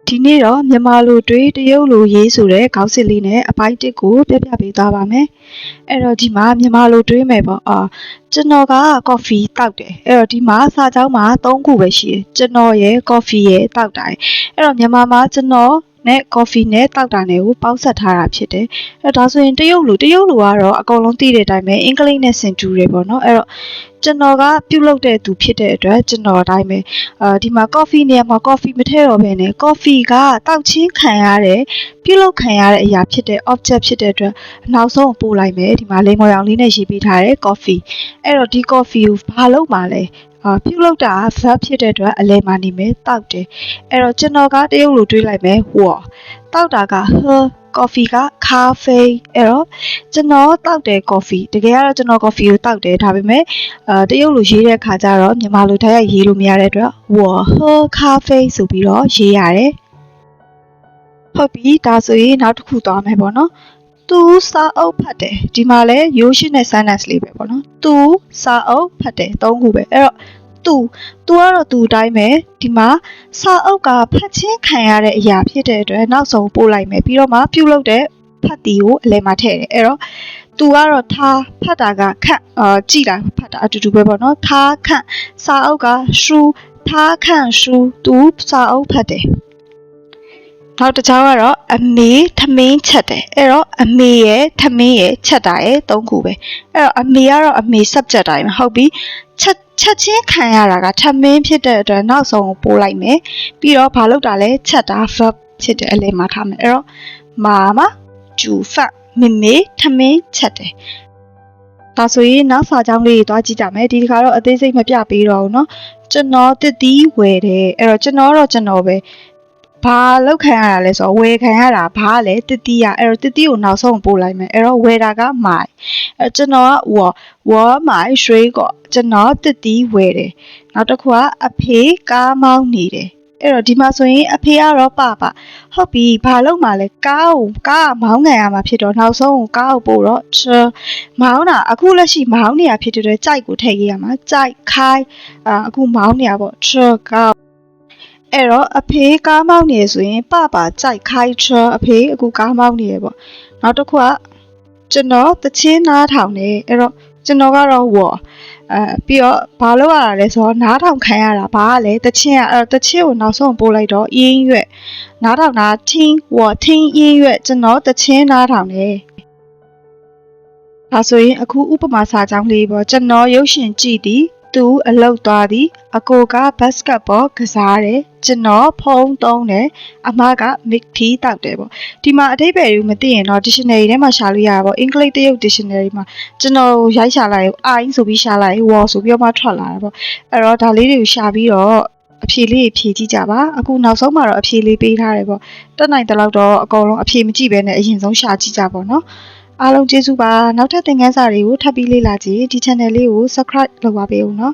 ဒီနေ့တော့မြန်မာလိုတွေးတရုတ်လိုရေးဆိုတဲ့ခေါင်းစဉ်လေးနဲ့အပိုင်း1ကိုပြပြပေးသွားပါမယ်။အဲ့တော့ဒီမှာမြန်မာလိုတွေးမယ်ပေါ့။ကျွန်တော်ကကော်ဖီတောက်တယ်။အဲ့တော့ဒီမှာစာကြောင်းမှာ3ခုပဲရှိတယ်။ကျွန်တော်ရဲ့ကော်ဖီရဲ့တောက်တာရဲ့။အဲ့တော့မြန်မာမှာကျွန်တော်နဲ့ကော်ဖီနဲ့တောက်တာနဲ့ကိုပေါင်းဆက်ထားတာဖြစ်တယ်။အဲ့တော့ဒါဆိုရင်တရုတ်လိုကတော့အကုန်လုံးသိတဲ့အတိုင်းပဲအင်္ဂလိပ်နဲ့ဆင်တူတယ်ပေါ့နော်။အဲ့တော့ကျွန်တော်ကပြုတ်လုတဲ့သူဖြစ်တဲ့အတွက်ကျွန်တော်အတိုင်းပဲဒီမှာ coffee နေရာမှာ coffee မထည့်တော့ဘဲနဲ့ coffee ကတောက်ချင်းခံရတဲ့ပြုတ်လုခံရတဲ့အရာဖြစ်တဲ့ object ဖြစ်တဲ့အတွက်နောက်ဆုံးပို့လိုက်မယ်ဒီမှာလိမ္မော်ရောင်လေးနဲ့ရေးပေးထားတဲ့ coffee အဲ့တော့ဒီ coffee ကိုဘာလုပ်မှာလဲပြုတ်လုတာ verb ဖြစ်တဲ့အတွက်အလယ်မှာနေမယ်တောက်တယ်အဲ့တော့ကျွန်တော်ကတရုတ်လိုတွေးလိုက်မယ်ဝေါ်တောက်တာက coffee က咖啡အဲ့တော့ကျွန်တော်တောက်တယ် coffee တကယ်ကတော့ကျွန်တော် coffee ကိုတောက်တယ်ဒါပေမဲ့တရုတ်လိုရေးတဲ့အခါကျတော့မြန်မာလိုတိုက်ရိုက်ရေးလို့မရတဲ့အတွက်我喝咖啡ဆိုပြီးတော့ရေးရတယ်ဟုတ်ပြီဒါဆိုရင်နောက်တစ်ခုသွားမယ်ပေါ့နော်သူစာအုပ်ဖတ်တယ်ဒီမှာလဲရိုးရှင်းတဲ့ sentence လေးပဲပေါ့နော်သူစာအုပ်ဖတ်တယ်3ခုပဲအဲ့တော့သူကတော့သူအတိုင်းပဲဒီမှာစာအုပ်ကဖတ်ချင်းခံရတဲ့အရာဖြစ်တဲ့အတွက်နောက်ဆုံးပို့လိုက်မယ်ပြီးတော့မှပြုတ်လုတဲ့ဖတ်တီကိုအလယ်မှာထည့်တယ်အဲ့တော့သူကတော့ထားဖတ်တာကခန့်ကြည့်တာဖတ်တာအတူတူပဲပေါ့နော်ထားခန့်စာအုပ်ကရှူထားခန့်ရှူသူစာအုပ်ဖတ်တယ်နောက်တစ်ချောင်းကတော့အမေထမင်းချက်တယ်အဲ့တော့အမေရဲ့ထမင်းရဲ့ချက်တာရဲ့3ခုပဲအဲ့တော့အမေကတော့အမေ subject တိုင်းဟုတ်ပြီချက်ချင်းခံရတာကထမင်းဖြစ်တဲ့အတွက်နောက်ဆုံးကိုပို့လိုက်မယ်ပြီးတော့ဘာလုပ်တာလဲချက်တာ verb ဖြစ်တဲ့အလယ်မှာထားမယ်အဲ့တော့မာမကျူဖတ်မေမေထမင်းချက်တယ်ဒါဆိုရင်နောက်စာကြောင်းလေးတွေသွားကြည့်ကြမယ်ဒီတစ်ခါတော့အသေးစိတ်မပြပေးတော့ဘူးเนาะကျွန်တော်တစ်သီးဝယ်တယ်အဲ့တော့ကျွန်တော်ပဲဘာလောက်ခံရတာလဲဆိုတော့ဝယ်ခံရတာဘာလဲတစ်သီးရအဲ့တော့တစ်သီးကိုနောက်ဆုံးပို့လိုက်မယ်အဲ့တော့ဝယ်တာကမိုင်အဲ့ကျွန်တော်ကဝမိုင်ရွှေကောကျွန်တော်တစ်သီးဝယ်တယ်နောက်တစ်ခုကအဖေကားမောင်းနေတယ်အဲ့တော့ဒီမှာဆိုရင်အဖေကတော့ပဟုတ်ပြီဘာလို့မှလဲကားမောင်းခံရမှာဖြစ်တော့နောက်ဆုံးကားကိုပို့တော့မောင်းတာအခုလက်ရှိမောင်းနေရဖြစ်တဲ့ကြိုက်ကိုထည့်ရမှာကြိုက်ခိုင်းအခုမောင်းနေရပေါ့ကားအဲ့တော့အဖေကားမောင်းနေဆိုရင်ပကြိုက်ခိုင်းအဖေအခုကားမောင်းနေရပေါ့နောက်တစ်ခုကကျွန်တော်တချင်းနားထောင်နေအဲ့တော့ကျွန်တော်ကတော့ဝေါ်ပြီးတော့ဘာလို့ရတာလဲဆိုတော့နားထောင်ခံရတာဘာလဲတချင်းကိုနောက်ဆုံးပို့လိုက်တော့音乐နားထောင်တာ我听音乐ကျွန်တော်တချင်းနားထောင်နေဒါဆိုရင်အခုဥပမာစာကြောင်းလေးပေါ့ကျွန်တော်ရုပ်ရှင်ကြည့်သည်သူအလုပ်သွားသည်အကိုကဘတ်စကတ်ဘောကစားတယ်ကျွန်တော်ဖုန်းသုံးတယ်အမကမစ်ထီတောက်တယ်ပေါ့ဒီမှာအဓိပ္ပာယ်ကိုမသိရင်တော့ dictionary ထဲမှာရှာလို့ရတာပေါ့အင်္ဂလိပ်တရုတ် dictionary မှာကျွန်တော်ရိုက်ရှာလိုက်အိုင်းဆိုပြီးရှာလိုက်ဝေါ်ဆိုပြီးတော့မှထွက်လာတာပေါ့အဲ့တော့ဒါလေးတွေကိုရှာပြီးတော့အဖြေလေးဖြေကြည့်ကြပါအခုနောက်ဆုံးမှာတော့အဖြေလေးပေးထားတယ်ပေါ့တက်နိုင်တဲ့လောက်တော့အကုန်လုံးအဖြေမကြည့်ဘဲနဲ့အရင်ဆုံးရှာကြည့်ကြပါနော်အားလုံးကျေးဇူးပါနောက်ထပ်သင်ခန်းစာတွေကိုထပ်ပြီးလေ့လာကြည့်ဒီ channel လေးကို subscribe လုပ်ပါပေးဦးနော်